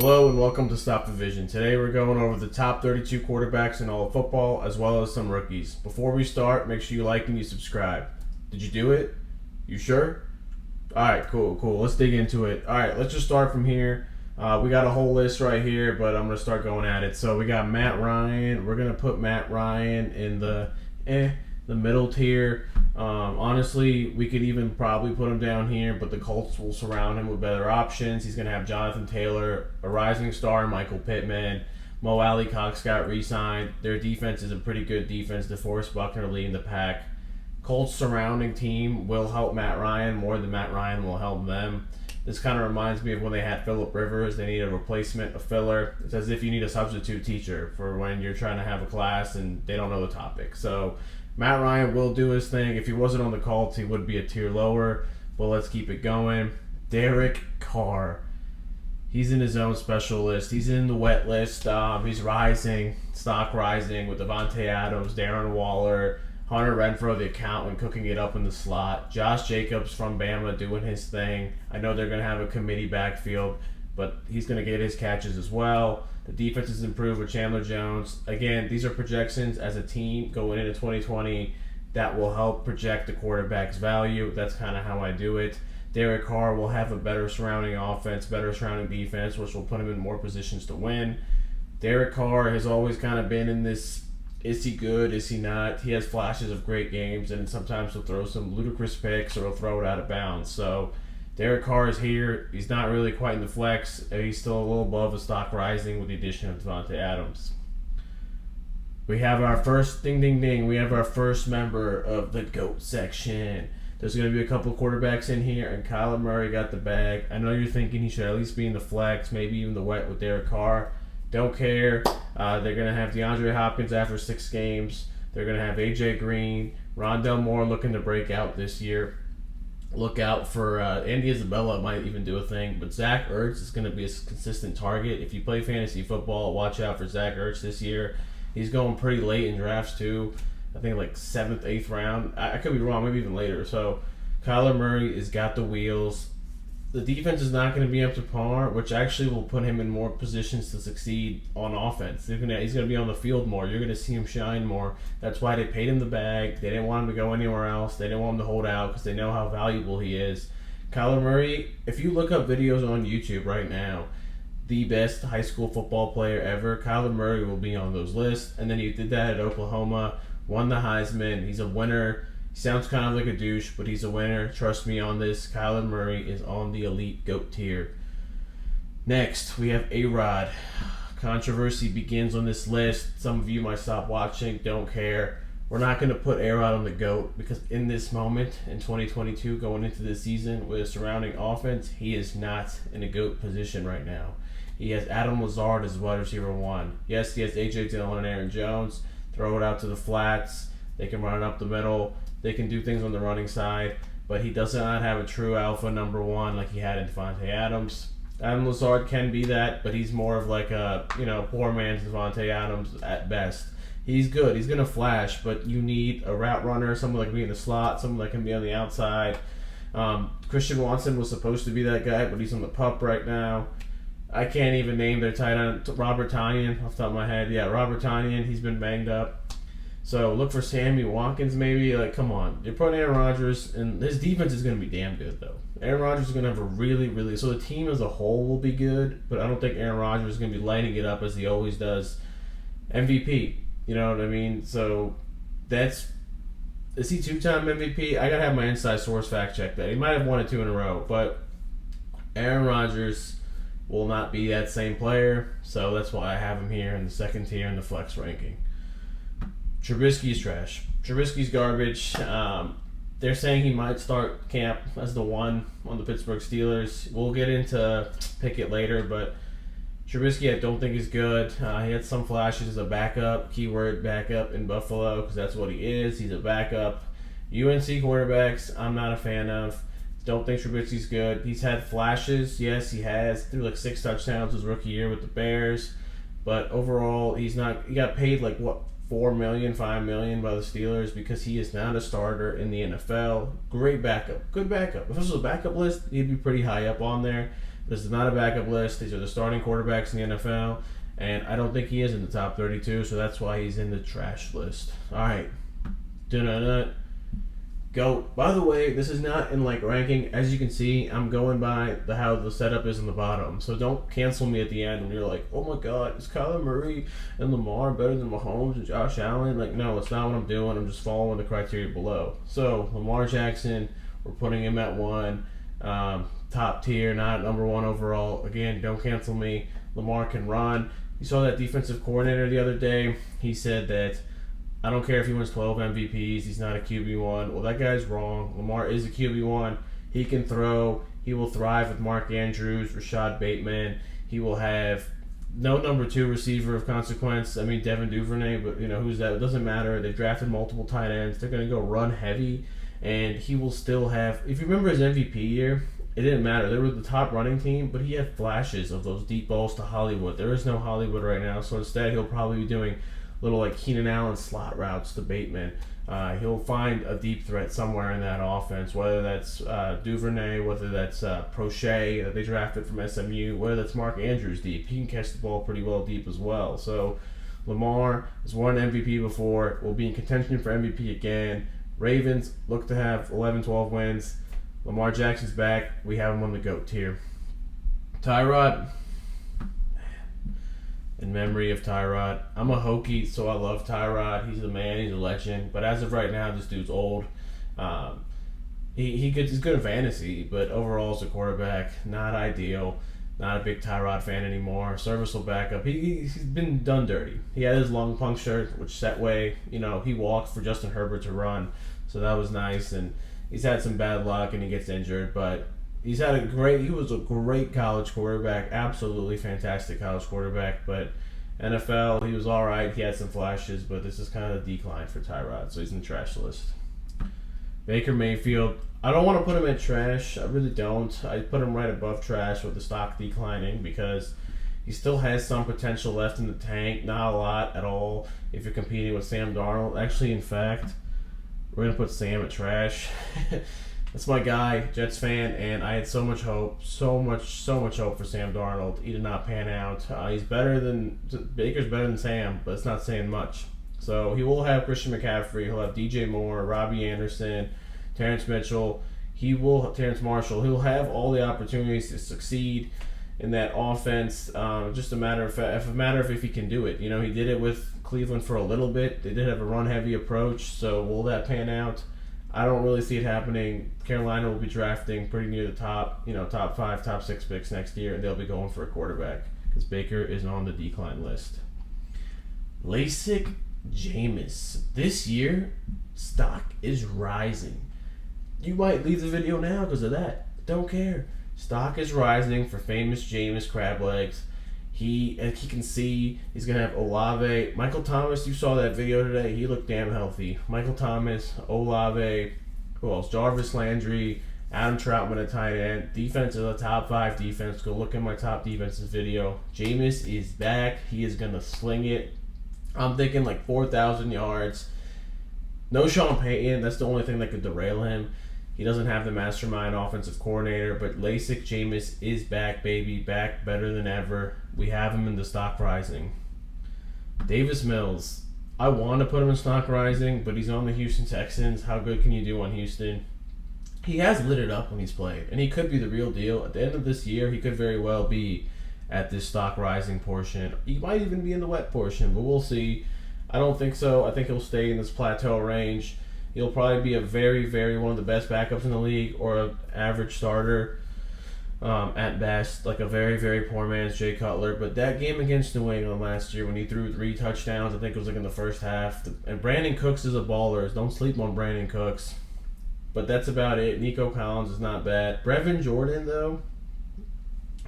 Hello and welcome to Stafa Vision. Today we're going over the top 32 quarterbacks in all of football as well as some rookies. Before we start, make sure you like and you subscribe. Did you do it? You sure? Alright, cool. Let's dig into it. Alright, let's just start from here. We got a whole list right here, but I'm going to start going at it. So we got Matt Ryan. We're going to put Matt Ryan in the middle tier. Honestly, we could even probably put him down here, but the Colts will surround him with better options. He's going to have Jonathan Taylor, a rising star, Michael Pittman. Mo Alley Cox got re-signed. Their defense is a pretty good defense. DeForest Buckner leading the pack. Colts surrounding team will help Matt Ryan more than Matt Ryan will help them. This kind of reminds me of when they had Phillip Rivers. They need a replacement, a filler. It's as if you need a substitute teacher for when you're trying to have a class and they don't know the topic. So Matt Ryan will do his thing. If he wasn't on the Colts, he would be a tier lower. But let's keep it going. Derek Carr. He's in his own special list. He's in the wet list. He's rising, stock rising with Devontae Adams, Darren Waller, Hunter Renfrow, the accountant, cooking it up in the slot. Josh Jacobs from Bama doing his thing. I know they're going to have a committee backfield, but he's going to get his catches as well. The defense has improved with Chandler Jones. Again, these are projections as a team going into 2020 that will help project the quarterback's value. That's kind of how I do it. Derek Carr will have a better surrounding offense, better surrounding defense, which will put him in more positions to win. Derek Carr has always kind of been in this, is he good, is he not? He has flashes of great games, and sometimes he'll throw some ludicrous picks or he'll throw it out of bounds. So Derek Carr is here. He's not really quite in the flex. He's still a little above the stock rising with the addition of Devontae Adams. We have our first, we have our first member of the GOAT section. There's going to be a couple of quarterbacks in here, and Kyler Murray got the bag. I know you're thinking he should at least be in the flex, maybe even the wet with Derek Carr. Don't care. They're going to have DeAndre Hopkins after 6 games. They're going to have A.J. Green, Rondell Moore looking to break out this year. Look out for Andy Isabella might even do a thing, but Zach Ertz is going to be a consistent target. If you play fantasy football, watch out for Zach Ertz this year. He's going pretty late in drafts too. I think like 7th, 8th round. I could be wrong, maybe even later. So Kyler Murray has got the wheels. The defense is not going to be up to par, which actually will put him in more positions to succeed on offense. He's going to be on the field more. You're going to see him shine more. That's why they paid him the bag. They didn't want him to go anywhere else. They didn't want him to hold out because they know how valuable he is. Kyler Murray, if you look up videos on YouTube right now, the best high school football player ever, Kyler Murray will be on those lists. And then he did that at Oklahoma, won the Heisman. He's a winner. Sounds kind of like a douche, but he's a winner. Trust me on this. Kyler Murray is on the elite GOAT tier. Next, we have A-Rod. Controversy begins on this list. Some of you might stop watching, don't care. We're not going to put A-Rod on the GOAT because in this moment, in 2022, going into this season with a surrounding offense, he is not in a GOAT position right now. He has Adam Lazard as wide receiver 1. Yes, he has A.J. Dillon and Aaron Jones. Throw it out to the flats. They can run it up the middle. They can do things on the running side, but he does not have a true alpha number 1 like he had in Devontae Adams. Adam Lazard can be that, but he's more of like a, poor man's Devontae Adams at best. He's good. He's going to flash, but you need a route runner, someone that can be in the slot, someone that can be on the outside. Christian Watson was supposed to be that guy, but he's on the pup right now. I can't even name their tight end. Robert Tonyan, off the top of my head. Yeah, Robert Tonyan, he's been banged up. So look for Sammy Watkins maybe. Like, come on. You're putting Aaron Rodgers, and his defense is going to be damn good, though. Aaron Rodgers is going to have a really. So the team as a whole will be good, but I don't think Aaron Rodgers is going to be lighting it up as he always does. MVP. You know what I mean? So is he 2-time MVP? I got to have my inside source fact check that. He might have won it 2 in a row, but Aaron Rodgers will not be that same player, so that's why I have him here in the second tier in the flex ranking. Trubisky's trash. Trubisky's garbage. They're saying he might start camp as the 1 on the Pittsburgh Steelers. We'll get into Pickett later, but Trubisky I don't think is good. He had some flashes as a backup, keyword backup in Buffalo, because that's what he is. He's a backup. UNC quarterbacks, I'm not a fan of. Don't think Trubisky's good. He's had flashes. Yes, he has. Threw like 6 touchdowns his rookie year with the Bears. But overall, he's not. He got paid like, what, $4 million, $5 million by the Steelers because he is not a starter in the NFL. Great backup. Good backup. If this was a backup list, he'd be pretty high up on there. This is not a backup list. These are the starting quarterbacks in the NFL, and I don't think he is in the top 32, so that's why he's in the trash list. All right. GOAT. By the way, this is not in like ranking. As you can see, I'm going by how the setup is on the bottom. So don't cancel me at the end when you're like, oh my God, is Kyler Murray and Lamar better than Mahomes and Josh Allen? Like, no, it's not what I'm doing. I'm just following the criteria below. So Lamar Jackson, we're putting him at 1. Top tier, not number 1 overall. Again, don't cancel me. Lamar can run. You saw that defensive coordinator the other day. He said that I don't care if he wins 12 MVPs, he's not a QB1. Well, that guy's wrong. Lamar is a QB1. He can throw. He will thrive with Mark Andrews, Rashad Bateman. He will have no number 2 receiver of consequence. I mean, Devin Duvernay, but who's that? It doesn't matter. They drafted multiple tight ends. They're going to go run heavy, and he will still have. If you remember his MVP year, it didn't matter. They were the top running team, but he had flashes of those deep balls to Hollywood. There is no Hollywood right now, so instead he'll probably be doing little like Keenan Allen slot routes to Bateman. He'll find a deep threat somewhere in that offense, whether that's Duvernay, whether that's Prochet that they drafted from SMU, whether that's Mark Andrews deep. He can catch the ball pretty well deep as well. So Lamar has won MVP before, will be in contention for MVP again. Ravens look to have 11, 12 wins. Lamar Jackson's back. We have him on the GOAT tier. Tyrod. In memory of Tyrod. I'm a Hokie, so I love Tyrod. He's the man. He's a legend. But as of right now, this dude's old. He's good in fantasy, but overall as a quarterback, not ideal. Not a big Tyrod fan anymore. Serviceable backup. He's been done dirty. He had his lung punctured, which set way, he walked for Justin Herbert to run. So that was nice. And he's had some bad luck and he gets injured, but he was a great college quarterback, absolutely fantastic college quarterback, but NFL, he was all right. He had some flashes, but this is kind of a decline for Tyrod, so he's in the trash list. Baker Mayfield, I don't want to put him in trash. I really don't. I put him right above trash with the stock declining because he still has some potential left in the tank. Not a lot at all if you're competing with Sam Darnold. Actually, in fact, we're going to put Sam at trash. That's my guy, Jets fan, and I had so much hope, so much hope for Sam Darnold. He did not pan out. Baker's better than Sam, but it's not saying much. So he will have Christian McCaffrey. He'll have DJ Moore, Robbie Anderson, Terrence Mitchell. Terrence Marshall. He'll have all the opportunities to succeed in that offense. Just a matter of if he can do it. He did it with Cleveland for a little bit. They did have a run-heavy approach. So will that pan out? I don't really see it happening. Carolina will be drafting pretty near the top, top 5, top 6 picks next year, and they'll be going for a quarterback because Baker is on the decline list. LASIK Jameis. This year, stock is rising. You might leave the video now because of that. Don't care. Stock is rising for famous Jameis crab legs. He can see. He's going to have Olave. Michael Thomas, you saw that video today. He looked damn healthy. Michael Thomas, Olave, who else? Jarvis Landry, Adam Troutman at tight end. Defense is a top 5 defense. Go look at my top defenses video. Jameis is back. He is going to sling it. I'm thinking like 4,000 yards. No Sean Payton. That's the only thing that could derail him. He doesn't have the mastermind offensive coordinator, but LASIK Jameis is back, baby. Back better than ever. We have him in the stock rising. Davis Mills. I want to put him in stock rising, but he's on the Houston Texans. How good can you do on Houston? He has lit it up when he's played, and he could be the real deal. At the end of this year, he could very well be at this stock rising portion. He might even be in the wet portion, but we'll see. I don't think so. I think he'll stay in this plateau range. He'll probably be a very, very one of the best backups in the league or an average starter at best, like a very, very poor man's Jay Cutler. But that game against New England last year when he threw 3 touchdowns, I think it was like in the first half. And Brandon Cooks is a baller. Don't sleep on Brandon Cooks. But that's about it. Nico Collins is not bad. Brevin Jordan, though,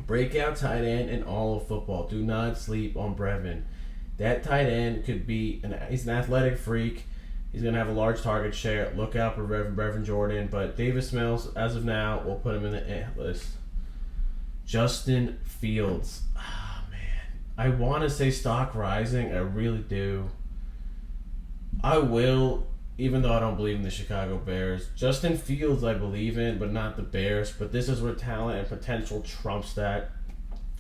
breakout tight end in all of football. Do not sleep on Brevin. That tight end could be he's an athletic freak. He's going to have a large target share. Look out for Brevin Jordan. But Davis Mills, as of now, we'll put him in the list. Justin Fields. Man. I want to say stock rising. I really do. I will. even though I don't believe in the Chicago Bears. Justin Fields I believe in, but not the Bears. But this is where talent and potential trumps that.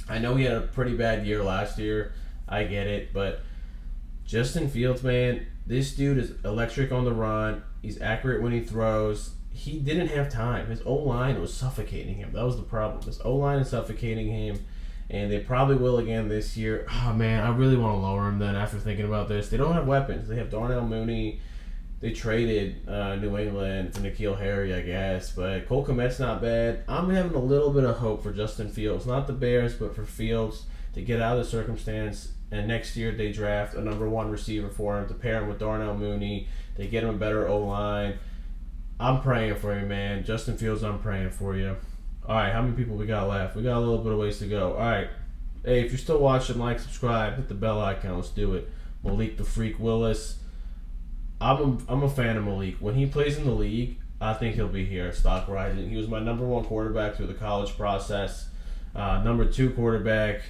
I know he had a pretty bad year last year. I get it, but Justin Fields, man, this dude is electric on the run. He's accurate when he throws. He didn't have time. His O-line was suffocating him. That was the problem. His O-line is suffocating him, and they probably will again this year. Oh, man, I really want to lower him then after thinking about this. They don't have weapons. They have Darnell Mooney. They traded New England for N'Keal Harry, I guess, but Cole Kmet's not bad. I'm having a little bit of hope for Justin Fields. Not the Bears, but for Fields to get out of the circumstance. And next year they draft a number 1 receiver for him to pair him with Darnell Mooney. They get him a better O-line. I'm praying for you, man. Justin Fields, I'm praying for you. All right, how many people we got left? We got a little bit of ways to go. All right. Hey, if you're still watching, like, subscribe, hit the bell icon. Let's do it. Malik the Freak Willis. I'm a fan of Malik. When he plays in the league, I think he'll be here. Stock rising. He was my number 1 quarterback through the college process. Number 2 quarterback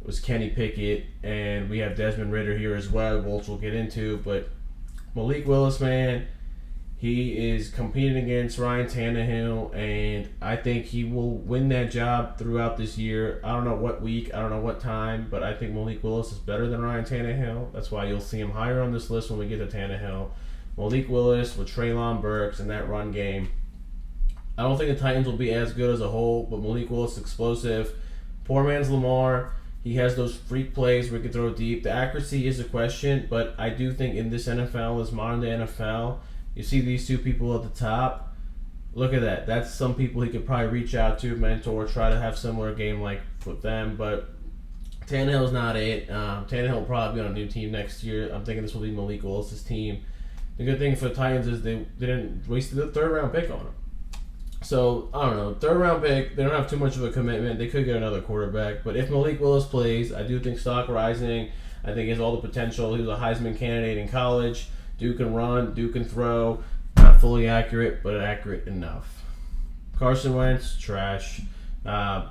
was Kenny Pickett, and we have Desmond Ridder here as well, which we'll get into. But Malik Willis, man, he is competing against Ryan Tannehill, and I think he will win that job throughout this year. I don't know what week, I don't know what time, but I think Malik Willis is better than Ryan Tannehill. That's why you'll see him higher on this list when we get to Tannehill. Malik Willis with Treylon Burks in that run game. I don't think the Titans will be as good as a whole, but Malik Willis is explosive. Poor man's Lamar. He has those freak plays where he can throw deep. The accuracy is a question, but I do think in this NFL, this modern day NFL, you see these 2 people at the top. Look at that. That's some people he could probably reach out to, mentor, try to have similar game like with them. But Tannehill's not it. Tannehill will probably be on a new team next year. I'm thinking this will be Malik Willis' team. The good thing for the Titans is they didn't waste the 3rd round pick on him. So, I don't know. 3rd round pick, they don't have too much of a commitment. They could get another quarterback. But if Malik Willis plays, I do think stock rising. I think he has all the potential. He was a Heisman candidate in college. Dude can run, Dude can throw. Not fully accurate, but accurate enough. Carson Wentz, trash. I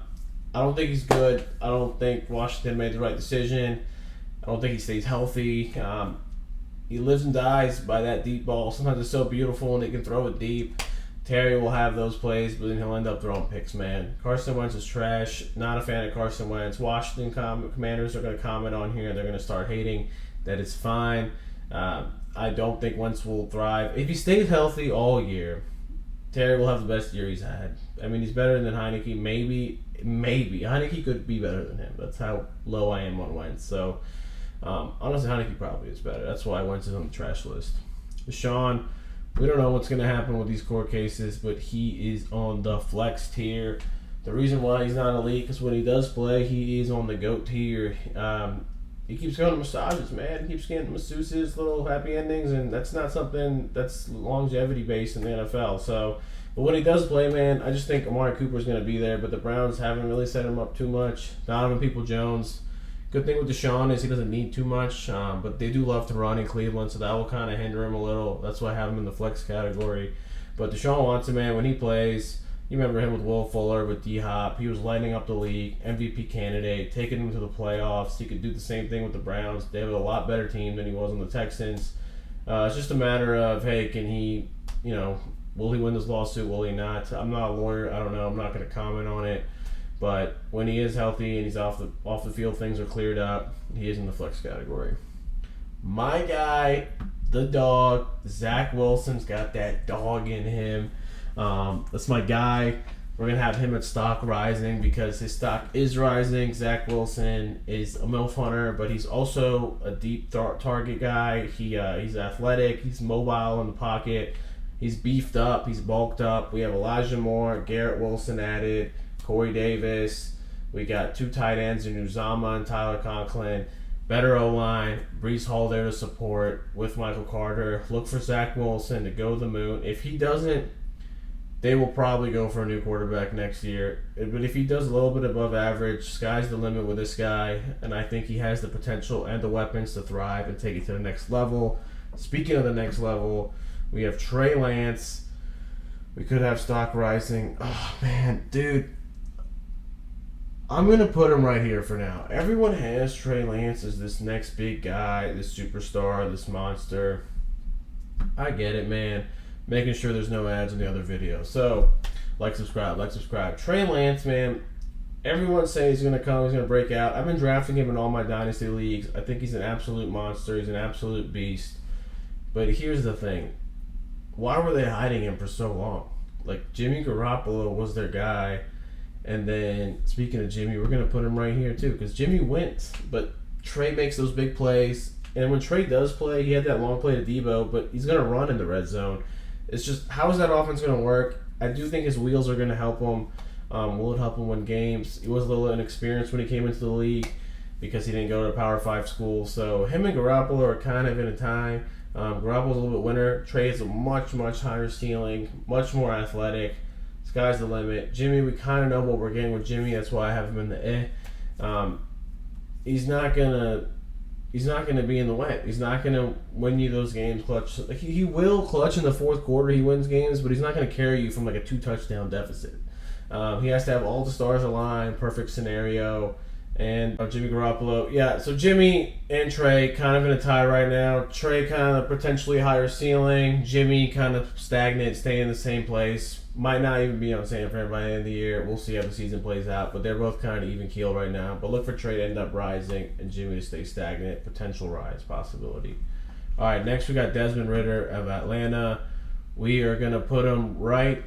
don't think he's good. I don't think Washington made the right decision. I don't think he stays healthy. He lives and dies by that deep ball. Sometimes it's so beautiful and they can throw it deep. Terry will have those plays, but then he'll end up throwing picks, man. Carson Wentz is trash. Not a fan of Carson Wentz. Washington Commanders are going to comment on here. They're going to start hating that it's fine. I don't think Wentz will thrive. If he stays healthy all year, Terry will have the best year he's had. I mean, he's better than Heineke. Maybe. Heineke could be better than him. That's how low I am on Wentz. So, honestly, Heineke probably is better. That's why Wentz is on the trash list. Deshaun, we don't know what's going to happen with these court cases, but he is on the flex tier. The reason why he's not elite is when he does play, he is on the GOAT tier. He keeps going to massages, man. He keeps getting masseuses, little happy endings, and that's not something that's longevity-based in the NFL. So, but when he does play, man, I just think Amari Cooper's going to be there, but the Browns haven't really set him up too much. Donovan People-Jones. Good thing with Deshaun is he doesn't need too much, but they do love to run in Cleveland, so that will kind of hinder him a little. That's why I have him in the flex category. But Deshaun Watson, man, when he plays, you remember him with Will Fuller, with D-Hop. He was lighting up the league, MVP candidate, taking him to the playoffs. He could do the same thing with the Browns. They have a lot better team than he was on the Texans. It's just a matter of, hey, can he, will he win this lawsuit? Will he not? I'm not a lawyer. I don't know. I'm not going to comment on it. But when he is healthy and he's off the field, things are cleared up. He is in the flex category. My guy, the dog, Zach Wilson's got that dog in him. That's my guy. We're going to have him at stock rising because his stock is rising. Zach Wilson is a MILF hunter, but he's also a deep target guy. He's athletic. He's mobile in the pocket. He's beefed up. He's bulked up. We have Elijah Moore, Garrett Wilson added, Corey Davis. We got 2 tight ends in Uzama and Tyler Conklin. Better O-line. Breece Hall there to support with Michael Carter. Look for Zach Wilson to go the moon. If he doesn't, they will probably go for a new quarterback next year. But if he does a little bit above average, sky's the limit with this guy. And I think he has the potential and the weapons to thrive and take it to the next level. Speaking of the next level, we have Trey Lance. We could have stock rising. Oh, man, dude. I'm going to put him right here for now. Everyone has Trey Lance as this next big guy, this superstar, this monster. I get it, man. Making sure there's no ads in the other video. So, subscribe. Trey Lance, man. Everyone's saying he's going to come, he's going to break out. I've been drafting him in all my dynasty leagues. I think he's an absolute monster. He's an absolute beast. But here's the thing. Why were they hiding him for so long? Like, Jimmy Garoppolo was their guy. And then, speaking of Jimmy, we're going to put him right here, too. Because Jimmy wins. But Trey makes those big plays. And when Trey does play, he had that long play to Debo. But he's going to run in the red zone. It's just, how is that offense going to work? I do think his wheels are going to help him. Will it help him win games? He was a little inexperienced when he came into the league because he didn't go to a Power 5 school. So him and Garoppolo are kind of in a tie. Garoppolo's a little bit winner. Trey has a much, much higher ceiling, much more athletic. Sky's the limit. Jimmy, we kind of know what we're getting with Jimmy. That's why I have him in the He's not gonna be in the wet. He's not gonna win you those games clutch. Like, he will clutch in the fourth quarter. He wins games, but he's not gonna carry you from like a 2-touchdown deficit. He has to have all the stars aligned, perfect scenario. And Jimmy Garoppolo, yeah. So Jimmy and Trey kind of in a tie right now. Trey kind of potentially higher ceiling. Jimmy kind of stagnant, staying in the same place. Might not even be on San Fran by the end of the year. We'll see how the season plays out. But they're both kind of even keel right now. But look for Trey to end up rising and Jimmy to stay stagnant. Potential rise possibility. All right, next we got Desmond Ridder of Atlanta. We are going to put him right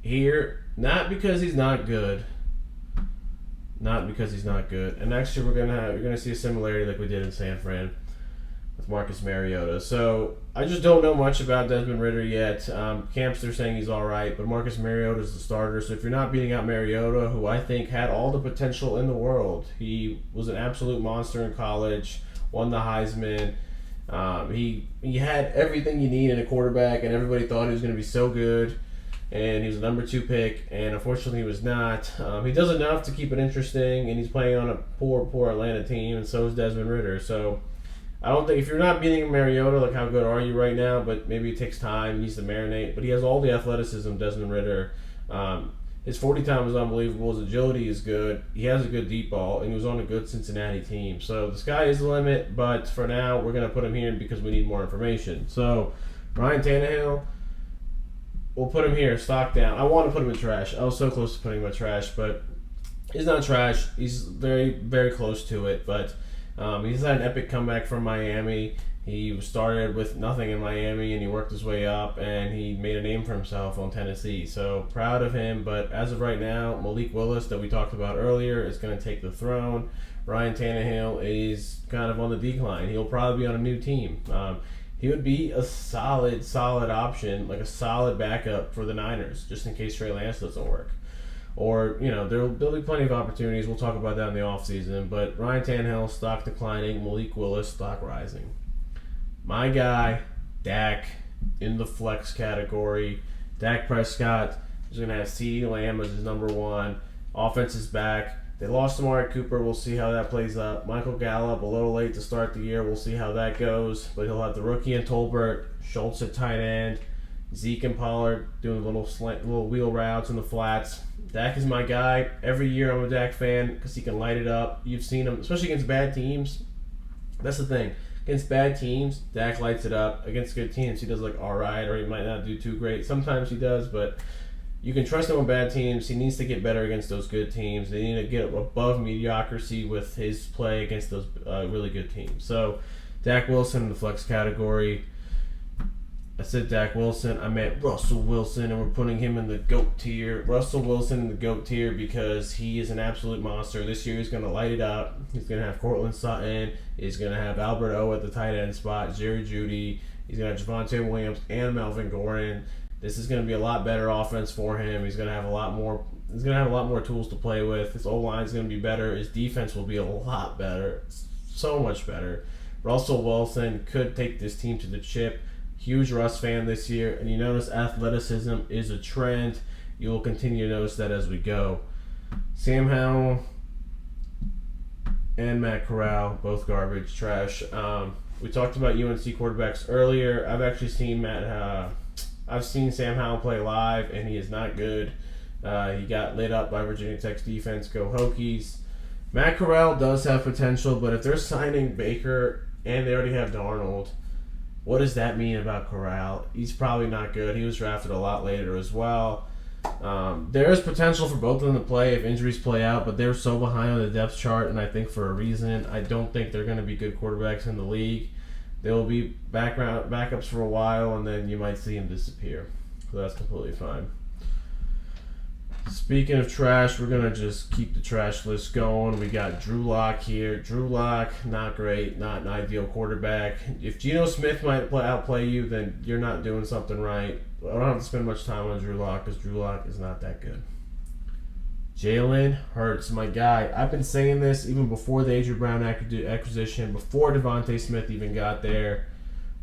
here. Not because he's not good. And next year you're gonna see a similarity like we did in San Fran with Marcus Mariota. So I just don't know much about Desmond Ridder yet. Camps, they're saying he's all right, but Marcus Mariota is the starter. So if you're not beating out Mariota, who I think had all the potential in the world, he was an absolute monster in college, won the Heisman. He had everything you need in a quarterback, and everybody thought he was going to be so good. And he was a number 2 pick, and unfortunately he was not. He does enough to keep it interesting, and he's playing on a poor Atlanta team, and so is Desmond Ridder. So I don't think, if you're not beating Mariota, like, how good are you right now? But maybe it takes time, he needs to marinate. But he has all the athleticism, Desmond Ridder. His 40 time is unbelievable. His agility is good. He has a good deep ball, and he was on a good Cincinnati team. So the sky is the limit, but for now we're going to put him here because we need more information. So Ryan Tannehill, we'll put him here, stock down. I want to put him in trash. I was so close to putting him in trash, but he's not trash. He's very, very close to it. But he's had an epic comeback from Miami. He started with nothing in Miami, and he worked his way up, and he made a name for himself on Tennessee. So proud of him. But as of right now, Malik Willis, that we talked about earlier, is going to take the throne. Ryan Tannehill is kind of on the decline. He'll probably be on a new team. He would be a solid option, like a solid backup for the Niners, just in case Trey Lance doesn't work. Or, there'll be plenty of opportunities. We'll talk about that in the offseason. But Ryan Tannehill, stock declining. Malik Willis, stock rising. My guy, Dak, in the flex category. Dak Prescott is going to have CeeDee Lamb as his number 1. Offense is back. They lost Amari Cooper. We'll see how that plays up. Michael Gallup, a little late to start the year. We'll see how that goes. But he'll have the rookie and Tolbert, Schultz at tight end, Zeke and Pollard doing little wheel routes in the flats. Dak is my guy. Every year I'm a Dak fan because he can light it up. You've seen him, especially against bad teams. That's the thing. Against bad teams, Dak lights it up. Against good teams, he does like all right, or he might not do too great. Sometimes he does, but you can trust him on bad teams. He needs to get better against those good teams. They need to get above mediocrity with his play against those really good teams. So, Dak Wilson in the flex category. I said Dak Wilson. I meant Russell Wilson, and we're putting him in the GOAT tier. Russell Wilson in the GOAT tier because he is an absolute monster. This year he's going to light it up. He's going to have Cortland Sutton. He's going to have Albert O at the tight end spot, Jerry Jeudy. He's going to have Javonte Williams and Melvin Gordon. This is going to be a lot better offense for him. He's going to have a lot more. He's going to have a lot more tools to play with. His O-line is going to be better. His defense will be a lot better, so much better. Russell Wilson could take this team to the chip. Huge Russ fan this year, and you notice athleticism is a trend. You will continue to notice that as we go. Sam Howell and Matt Corral, both garbage, trash. We talked about UNC quarterbacks earlier. I've actually seen I've seen Sam Howell play live, and he is not good. He got lit up by Virginia Tech's defense. Go Hokies. Matt Corral does have potential, but if they're signing Baker and they already have Darnold, What does that mean about Corral? He's probably not good. He was drafted a lot later as well. There is potential for both of them to play if injuries play out, but they're so behind on the depth chart, and I think for a reason. I don't think they're going to be good quarterbacks in the league. They will be backups for a while, and then you might see them disappear. So that's completely fine. Speaking of trash, we're going to just keep the trash list going. We got Drew Lock here. Drew Lock, not great, not an ideal quarterback. If Geno Smith might outplay you, then you're not doing something right. I don't have to spend much time on Drew Lock because Drew Lock is not that good. Jalen Hurts, my guy. I've been saying this even before the A.J. Brown acquisition, before Devontae Smith even got there.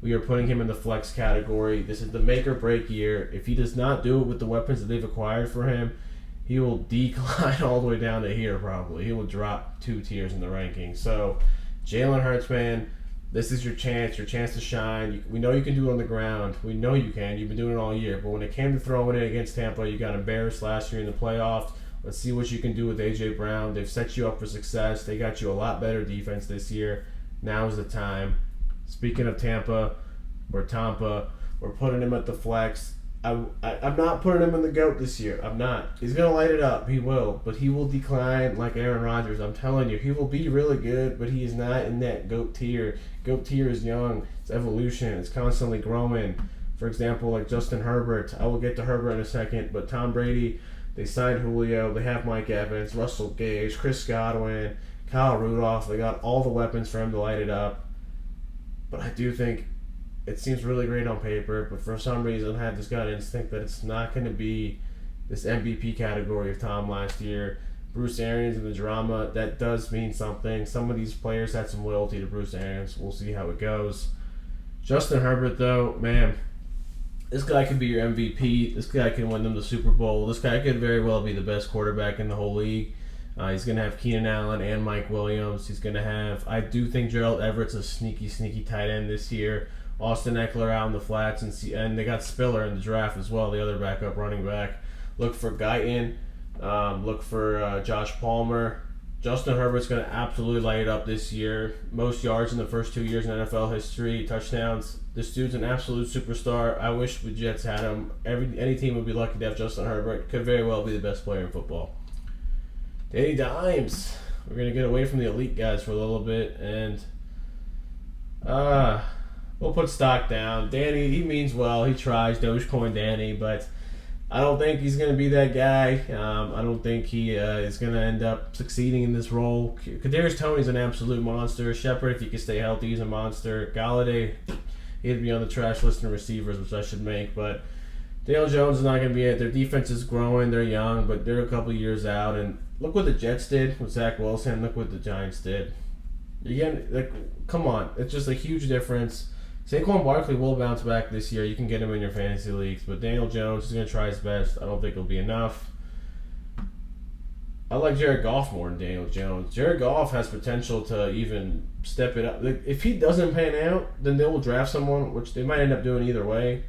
We are putting him in the flex category. This is the make or break year. If he does not do it with the weapons that they've acquired for him, he will decline all the way down to here probably. He will drop 2 tiers in the rankings. So, Jalen Hurts, man, this is your chance to shine. We know you can do it on the ground. We know you can. You've been doing it all year. But when it came to throwing it against Tampa, you got embarrassed last year in the playoffs. Let's see what you can do with A.J. Brown. They've set you up for success. They got you a lot better defense this year. Now's the time. Speaking of Tampa, we're putting him at the flex. I'm not putting him in the GOAT this year. I'm not. He's going to light it up. He will. But he will decline like Aaron Rodgers. I'm telling you. He will be really good, but he is not in that GOAT tier. GOAT tier is young. It's evolution. It's constantly growing. For example, like Justin Herbert. I will get to Herbert in a second. But Tom Brady, they signed Julio. They have Mike Evans, Russell Gage, Chris Godwin, Kyle Rudolph. They got all the weapons for him to light it up. But I do think it seems really great on paper, but for some reason I have this gut instinct that it's not going to be this MVP category of Tom last year. Bruce Arians and the drama, that does mean something. Some of these players had some loyalty to Bruce Arians. We'll see how it goes. Justin Herbert, though, man, this guy could be your MVP. This guy can win them the Super Bowl. This guy could very well be the best quarterback in the whole league. He's going to have Keenan Allen and Mike Williams. He's going to have, I do think Gerald Everett's a sneaky tight end this year. Austin Eckler out in the flats, and they got Spiller in the draft as well, the other backup running back. Look for Guyton. Look for Josh Palmer. Justin Herbert's going to absolutely light it up this year. Most yards in the first 2 years in NFL history. Touchdowns. This dude's an absolute superstar. I wish the Jets had him. Any team would be lucky to have Justin Herbert. Could very well be the best player in football. Danny Dimes. We're going to get away from the elite guys for a little bit, and we'll put stock down. Danny, he means well. He tries. Dogecoin Danny, but I don't think he's going to be that guy. I don't think he is going to end up succeeding in this role. Kadarius Toney's an absolute monster. Shepard, if he can stay healthy, he's a monster. Galladay, he'd be on the trash list in receivers, which I should make, but Dale Jones is not going to be it. Their defense is growing. They're young, but they're a couple years out. And look what the Jets did with Zach Wilson. Look what the Giants did. Again, come on. It's just a huge difference. Saquon Barkley will bounce back this year. You can get him in your fantasy leagues. But Daniel Jones is going to try his best. I don't think it'll be enough. I like Jared Goff more than Daniel Jones. Jared Goff has potential to even step it up. If he doesn't pan out, then they will draft someone, which they might end up doing either way.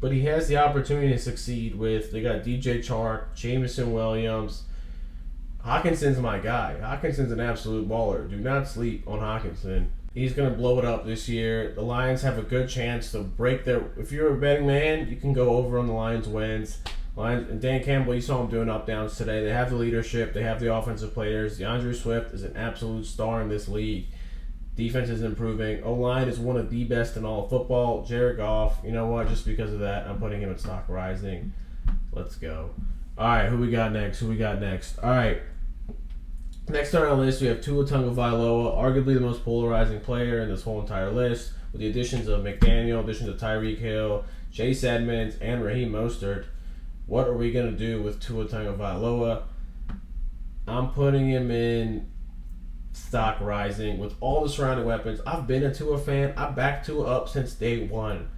But he has the opportunity to succeed with, they got DJ Chark, Jameson Williams. Hawkinson's my guy. Hawkinson's an absolute baller. Do not sleep on Hawkinson. He's going to blow it up this year. The Lions have a good chance to break their... If you're a betting man, you can go over on the Lions wins. And Dan Campbell, you saw him doing up-downs today. They have the leadership. They have the offensive players. DeAndre Swift is an absolute star in this league. Defense is improving. O-line is one of the best in all of football. Jared Goff, you know what? Just because of that, I'm putting him at stock rising. Let's go. All right, who we got next? All right. Next on our list, we have Tua Tagovailoa, arguably the most polarizing player in this whole entire list, with the additions of McDaniel, additions of Tyreek Hill, Chase Edmonds, and Raheem Mostert. What are we going to do with Tua Tagovailoa? I'm putting him in stock rising with all the surrounding weapons. I've been a Tua fan. I backed Tua up since day one.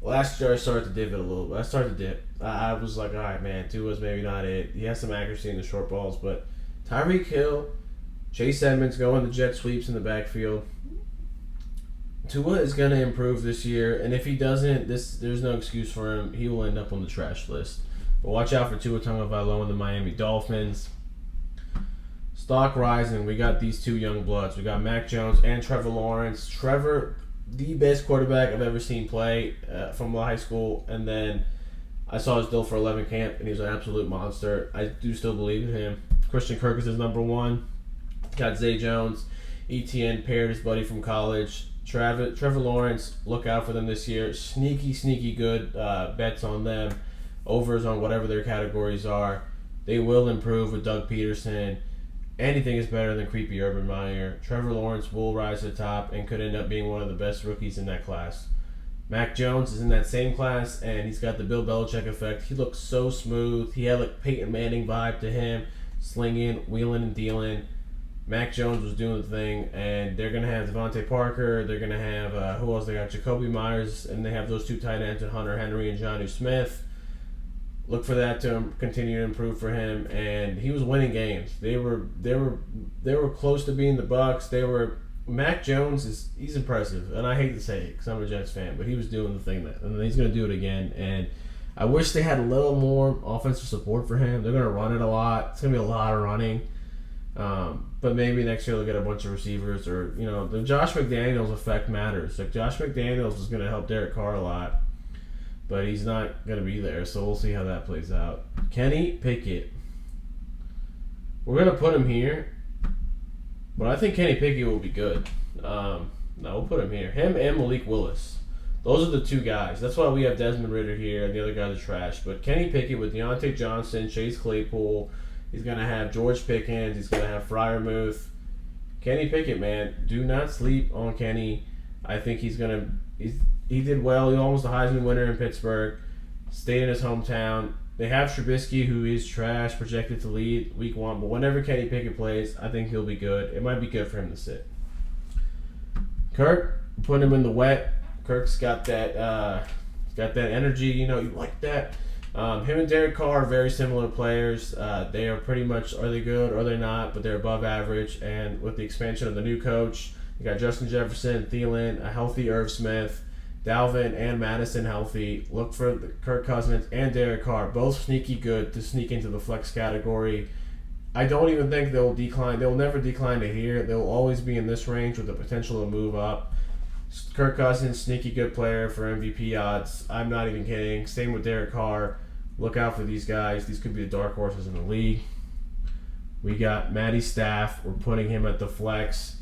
Last year I started to divot a little bit. I was like, all right, man, Tua's maybe not it. He has some accuracy in the short balls, but Tyreek Hill, Chase Edmonds going the jet sweeps in the backfield. Tua is going to improve this year, and if he doesn't, there's no excuse for him. He will end up on the trash list. But watch out for Tua Tagovailoa and the Miami Dolphins. Stock rising. We got these two young bloods. We got Mac Jones and Trevor Lawrence. Trevor, the best quarterback I've ever seen play from high school. And then I saw his Dill for 11 camp, and he's an absolute monster. I do still believe in him. Christian Kirk is his number one. Got Zay Jones. ETN paired his buddy from college. Trevor Lawrence, look out for them this year. Sneaky good bets on them. Overs on whatever their categories are. They will improve with Doug Peterson. Anything is better than creepy Urban Meyer. Trevor Lawrence will rise to the top and could end up being one of the best rookies in that class. Mac Jones is in that same class, and he's got the Bill Belichick effect. He looks so smooth. He had like Peyton Manning vibe to him, slinging, wheeling, and dealing. Mac Jones was doing the thing, and they're going to have Devontae Parker. They're going to have, who else? They got Jacoby Myers, and they have those two tight ends, Hunter Henry and Jonnu Smith. Look for that to continue to improve for him, and he was winning games. They were close to being the Bucs. Mac Jones he's impressive, and I hate to say it because I'm a Jets fan, but he was doing the thing and he's going to do it again. And I wish they had a little more offensive support for him. They're going to run it a lot. It's going to be a lot of running. But maybe next year they'll get a bunch of receivers, or the Josh McDaniels effect matters. Like Josh McDaniels is going to help Derek Carr a lot, but he's not going to be there, so we'll see how that plays out. Kenny Pickett. We're going to put him here, but I think Kenny Pickett will be good. No, we'll put him here. Him and Malik Willis. Those are the two guys. That's why we have Desmond Ridder here, and the other guys are trash. But Kenny Pickett with Deontay Johnson, Chase Claypool. He's going to have George Pickens. He's going to have Freiermuth. Kenny Pickett, man, do not sleep on Kenny. I think he did well. He almost a Heisman winner in Pittsburgh. Stayed in his hometown. They have Trubisky, who is trash, projected to lead week 1. But whenever Kenny Pickett plays, I think he'll be good. It might be good for him to sit. Kirk, put him in the wet. Kirk's got that energy. You like that. Him and Derek Carr are very similar players. They are pretty much, are they good or are they not, but they're above average. And with the expansion of the new coach, you got Justin Jefferson, Thielen, a healthy Irv Smith, Dalvin and Madison healthy. Look for Kirk Cousins and Derek Carr, both sneaky good to sneak into the flex category. I don't even think they'll decline. They'll never decline to here. They'll always be in this range with the potential to move up. Kirk Cousins, sneaky good player for MVP odds. I'm not even kidding. Same with Derek Carr. Look out for these guys. These could be the dark horses in the league. We got Matty Staff. We're putting him at the flex.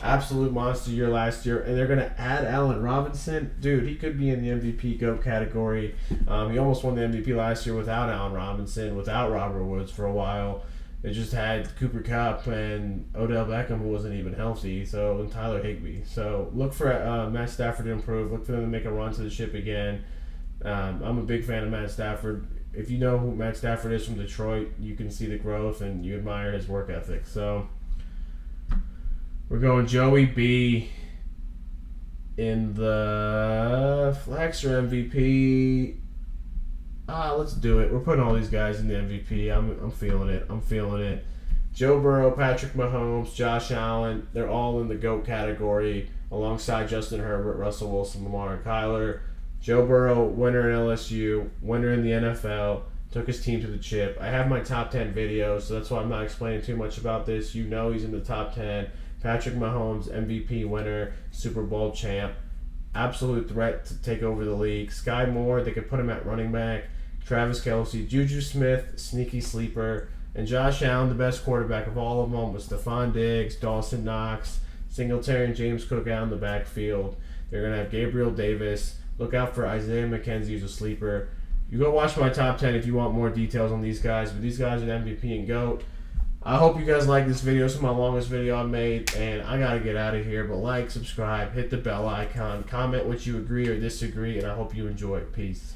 Absolute monster year last year. And they're going to add Allen Robinson. Dude, he could be in the MVP GOAT category. He almost won the MVP last year without Allen Robinson, without Robert Woods for a while. They just had Cooper Kupp and Odell Beckham, who wasn't even healthy, and Tyler Higbee. So look for Matt Stafford to improve. Look for them to make a run to the ship again. I'm a big fan of Matt Stafford. If you know who Matt Stafford is from Detroit, you can see the growth and you admire his work ethic. So we're going Joey B in the flex or MVP. Let's do it. We're putting all these guys in the MVP. I'm feeling it. Joe Burrow, Patrick Mahomes, Josh Allen, they're all in the GOAT category alongside Justin Herbert, Russell Wilson, Lamar, and Kyler. Joe Burrow, winner in LSU, winner in the NFL, took his team to the chip. I have my top 10 videos, so that's why I'm not explaining too much about this. He's in the top 10. Patrick Mahomes, MVP winner, Super Bowl champ. Absolute threat to take over the league. Sky Moore, they could put him at running back. Travis Kelce, Juju Smith, sneaky sleeper. And Josh Allen, the best quarterback of all of them, with Stephon Diggs, Dawson Knox, Singletary, and James Cook out in the backfield. They're going to have Gabriel Davis. Look out for Isaiah McKenzie, who's a sleeper. You go watch my top 10 if you want more details on these guys. But these guys are the MVP and GOAT. I hope you guys like this video. This is my longest video I've made, and I got to get out of here. But like, subscribe, hit the bell icon, comment what you agree or disagree, and I hope you enjoy. Peace.